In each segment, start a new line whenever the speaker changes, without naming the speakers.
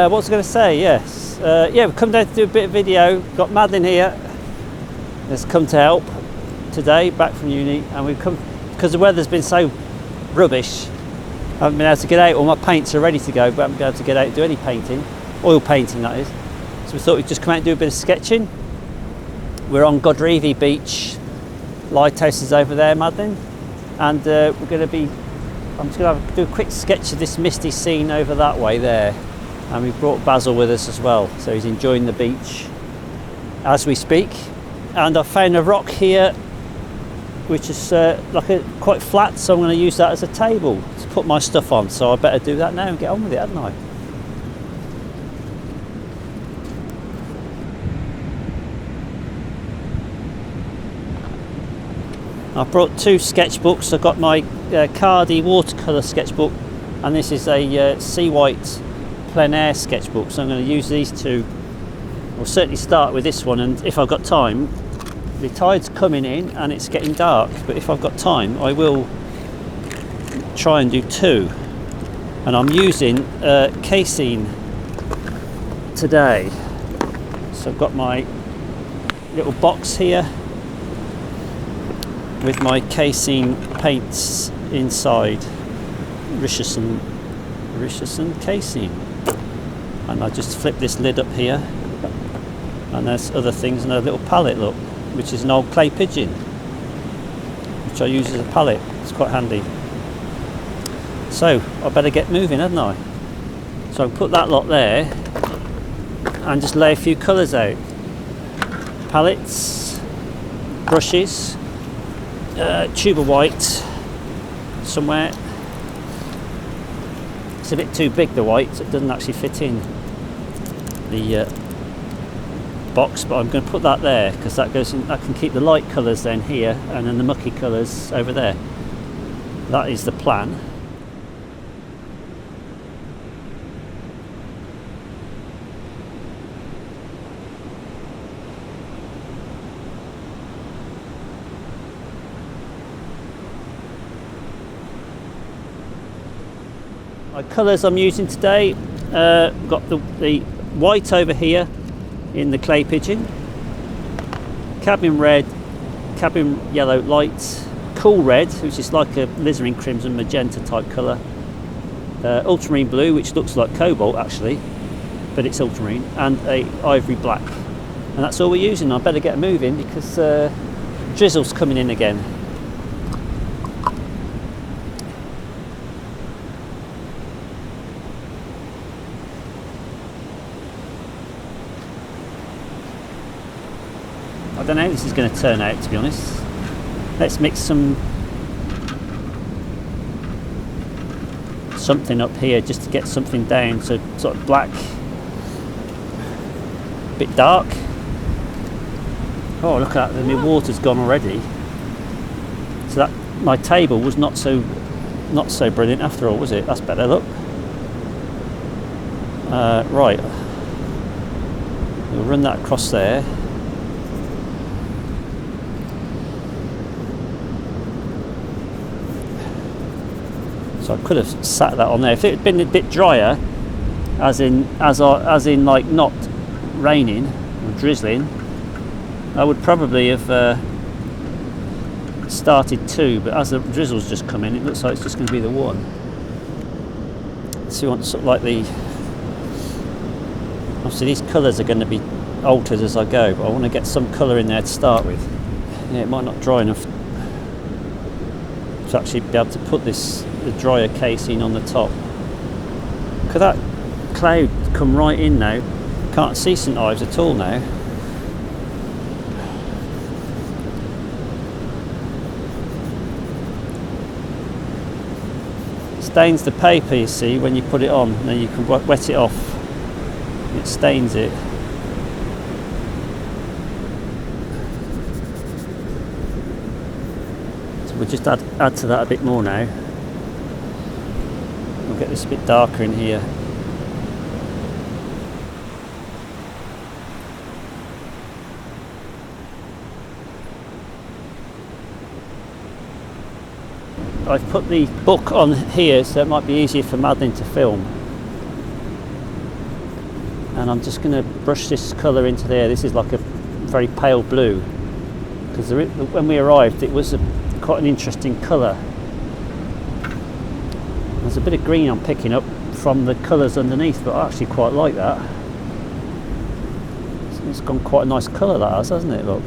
What was I going to say? Yes, yeah, we've come down to do a bit of video. Got Madeline here, has come to help today, back from uni, and we've come because the weather's been so rubbish. I haven't been able to get out. All my paints are ready to go, but I haven't been able to get out and do any painting, oil painting that is. So we thought we'd just come out and do a bit of sketching. We're on Godrevy Beach, lighthouse is over there, Madeline, and we're going to be. I'm just going to do a quick sketch of this misty scene over that way there. And we've brought Basil with us as well, so he's enjoying the beach as we speak. And I've found a rock here which is quite flat, so I'm going to use that as a table to put my stuff on. So I better do that now and get on with it, hadn't I? I've brought two sketchbooks. I've got my Cardi watercolour sketchbook, and this is a Sea White plein air sketchbook, so I'm going to use these two. I'll certainly start with this one, and if I've got time, the tide's coming in and it's getting dark, but if I've got time I will try and do two. And I'm using casein today, so I've got my little box here with my casein paints inside, Richardson casein. And I just flip this lid up here, and there's other things, and a little palette, look, which is an old clay pigeon, which I use as a palette. It's quite handy. So I better get moving, hadn't I? So I'll put that lot there and just lay a few colours out. Palettes, brushes, tube of white somewhere. It's a bit too big, the white, so it doesn't actually fit in the box, but I'm going to put that there because that goes in. I can keep the light colours then here, and then the mucky colours over there. That is the plan. My colours I'm using today, got the white over here in the clay pigeon, cabin red, cabin yellow light, cool red, which is like a alizarin crimson magenta type colour, ultramarine blue, which looks like cobalt actually, but it's ultramarine, and a ivory black. And that's all we're using. I better get moving because drizzle's coming in again. I don't know how this is going to turn out, to be honest. Let's mix something up here just to get something down, so sort of black, a bit dark. Oh, look at that, the water's gone already. So that my table was not so brilliant after all, was it? That's better, look. Right, we'll run that across there. So I could have sat that on there. If it had been a bit drier, as in like not raining or drizzling, I would probably have started two. But as the drizzle's just come in, it looks like it's just going to be the one. So you want sort of like the. Obviously, these colours are going to be altered as I go, but I want to get some colour in there to start with. Yeah, it might not dry enough to actually be able to put the drier casing on the top. Could that cloud come right in now? Can't see St Ives at all now. Stains the paper, you see, when you put it on, and then you can wet it off. It stains it. We'll just add to that a bit more now. We'll get this a bit darker in here. I've put the book on here so it might be easier for Madeline to film. And I'm just going to brush this colour into there. This is like a very pale blue, because when we arrived it was quite an interesting colour. There's a bit of green I'm picking up from the colours underneath, but I actually quite like that. It's gone quite a nice colour that has, hasn't it? Look,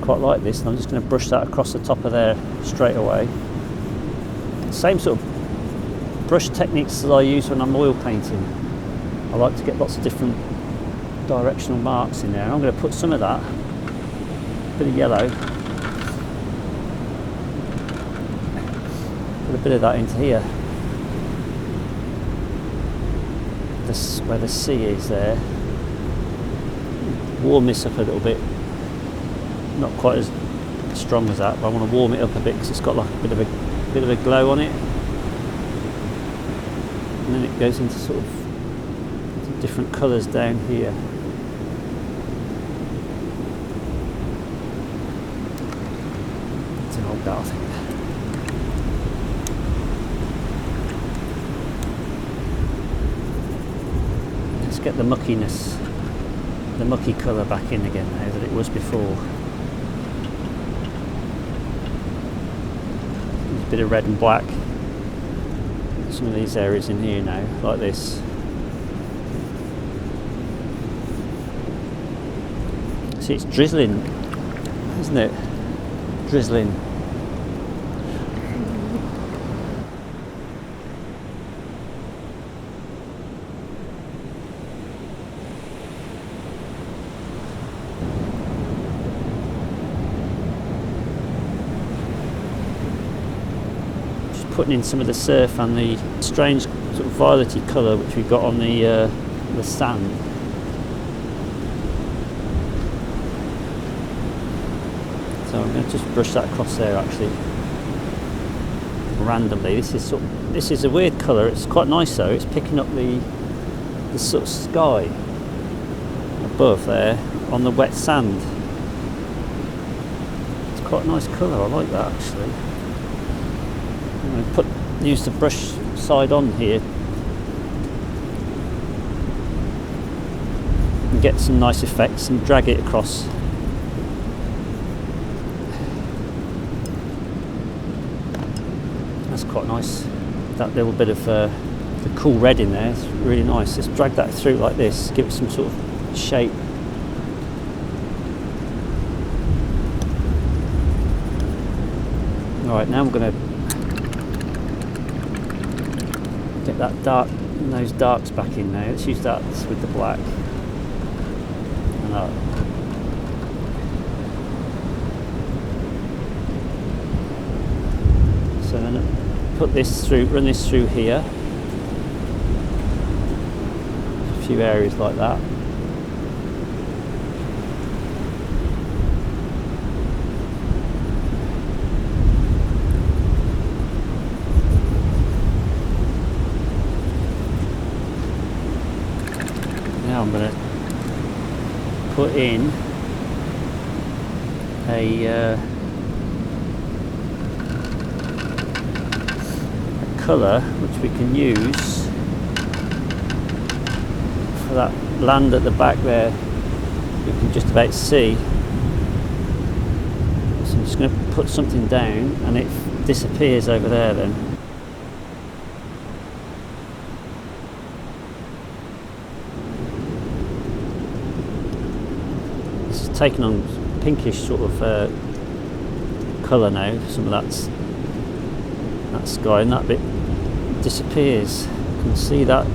quite like this, and I'm just going to brush that across the top of there straight away. Same sort of brush techniques that I use when I'm oil painting. I like to get lots of different directional marks in there. I'm going to put some of that, a bit of yellow, put a bit of that into here. This where the sea is there. Warm this up a little bit. Not quite as strong as that, but I want to warm it up a bit because it's got like a bit of a glow on it. And then it goes into sort of different colours down here. It's an old that, I think. Let's get the muckiness, the mucky colour back in again now that it was before. There's a bit of red and black. Some of these areas in here now, like this. See, it's drizzling, isn't it? Drizzling. Just putting in some of the surf and the strange sort of violety colour which we got on the sand. So I'm going to just brush that across there actually, randomly. This is a weird colour. It's quite nice though. It's picking up the sort of sky above there on the wet sand. It's quite a nice colour. I like that actually. I'm going to use the brush side on here and get some nice effects and drag it across. That's quite nice. That little bit of the cool red in there is really nice. Just drag that through like this, give it some sort of shape. Alright, now I'm going to get that dark, those darks back in now. Let's use that with the black. And that. So then put this through, run this through here. A few areas like that. Now I'm going to put in a colour which we can use for that land at the back there. You can just about see. So I'm just going to put something down and it disappears over there then. It's taken on pinkish sort of colour now. Some of that sky, and that bit disappears. You can see that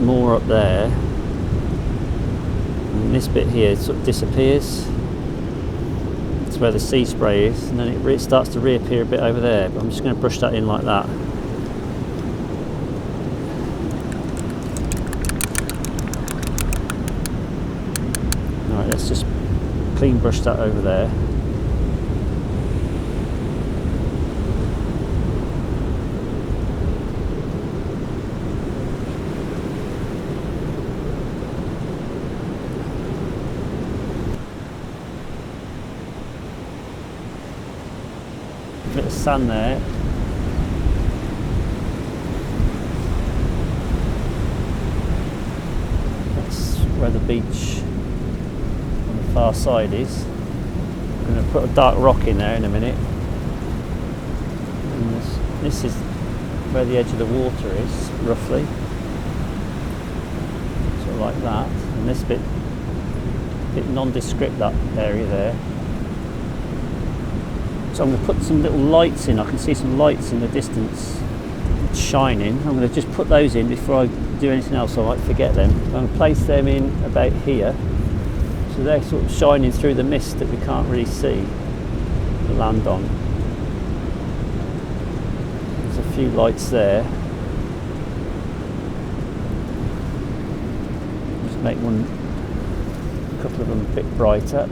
more up there, and this bit here sort of disappears. That's where the sea spray is, and then it starts to reappear a bit over there, but I'm just going to brush that in like that. Alright, let's just clean brush that over there. bit of sand there. That's where the beach on the far side is. I'm going to put a dark rock in there in a minute. And this is where the edge of the water is, roughly. Sort of like that. And this bit nondescript, that area there. So I'm going to put some little lights in. I can see some lights in the distance shining. I'm going to just put those in before I do anything else. I might forget them. I'm going to place them in about here. So they're sort of shining through the mist that we can't really see the land on. There's a few lights there. Just make a couple of them a bit brighter.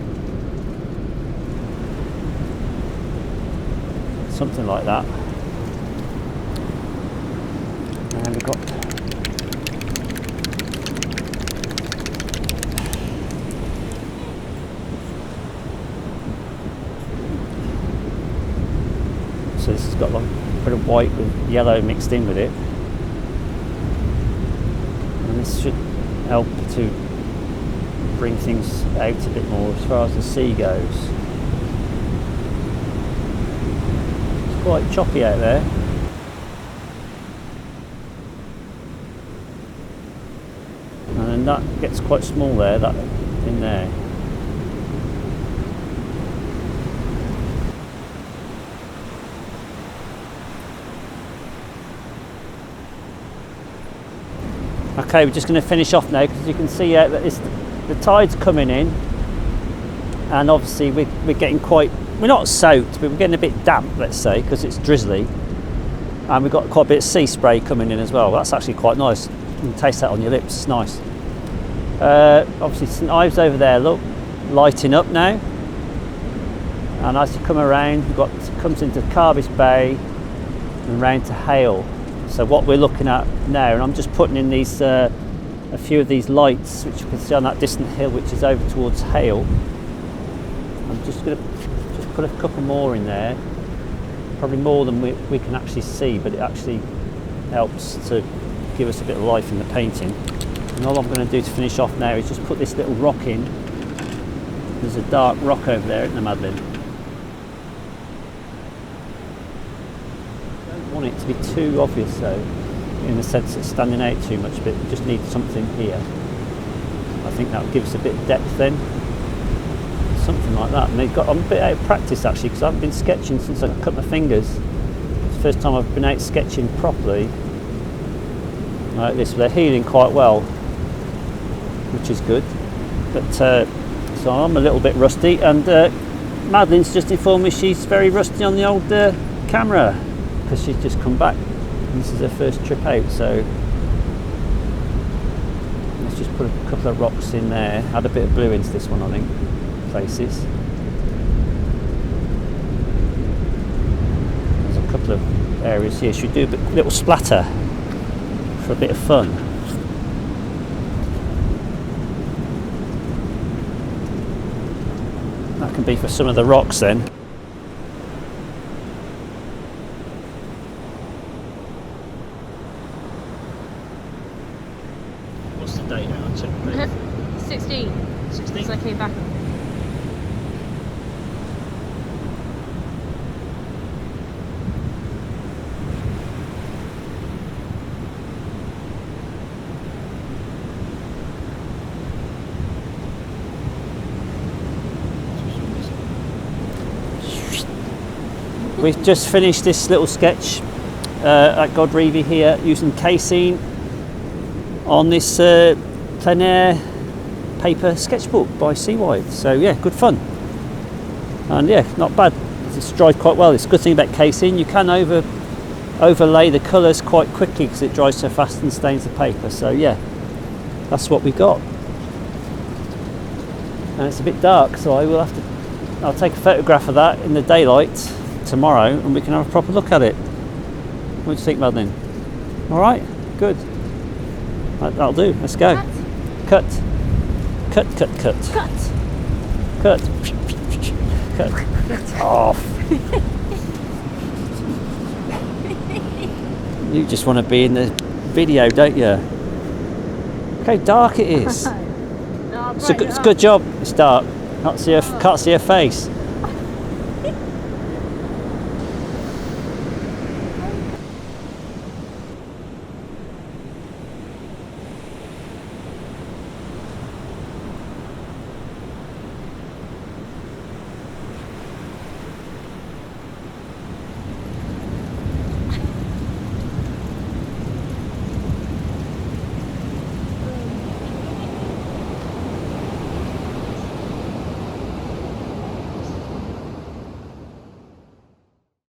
Something like that. And we've got so this has got like a bit of white with yellow mixed in with it, and this should help to bring things out a bit more as far as the sea goes. Quite choppy out there. And then that gets quite small there, that in there. Okay, we're just going to finish off now because you can see that the tide's coming in, and obviously we're getting quite, we're not soaked, but we're getting a bit damp, let's say, because it's drizzly, and we've got quite a bit of sea spray coming in as well. That's actually quite nice. You can taste that on your lips. It's nice. Obviously St Ives over there, look, lighting up now, and as you come around, comes into Carbis Bay and round to Hale. So what we're looking at now, and I'm just putting in these a few of these lights, which you can see on that distant hill, which is over towards Hale. I'm just going to put a couple more in there, probably more than we can actually see, but it actually helps to give us a bit of life in the painting. And all I'm going to do to finish off now is just put this little rock in. There's a dark rock over there, isn't there, Madeline? I don't want it to be too obvious though, in the sense it's standing out too much, but we just need something here. I think that will give us a bit of depth then. Something like that. And I'm a bit out of practice actually, because I haven't been sketching since I cut my fingers. It's the first time I've been out sketching properly like this. They're healing quite well, which is good. But so I'm a little bit rusty, and Madeline's just informed me she's very rusty on the old camera because she's just come back and this is her first trip out. So let's just put a couple of rocks in there. Add a bit of blue into this one, I think. Places. There's a couple of areas here. Should we do a little splatter for a bit of fun? That can be for some of the rocks then. What's the date now?
16. 16? Since I came back.
We've just finished this little sketch at Godrevy here using casein on this plein air paper sketchbook by Seawide. So yeah, good fun. And yeah, not bad. It's dried quite well. It's a good thing about casein. You can overlay the colours quite quickly because it dries so fast and stains the paper. So yeah, that's what we got. And it's a bit dark, so I'll take a photograph of that in the daylight tomorrow and we can have a proper look at it. What do you think, Madeline? Alright, good. That'll do, let's go. Cut. Cut, cut, cut.
Cut.
Cut. Cut. Off. You just want to be in the video, don't you? Look how dark it is.
No,
It's a good job. It's dark. Can't see her face.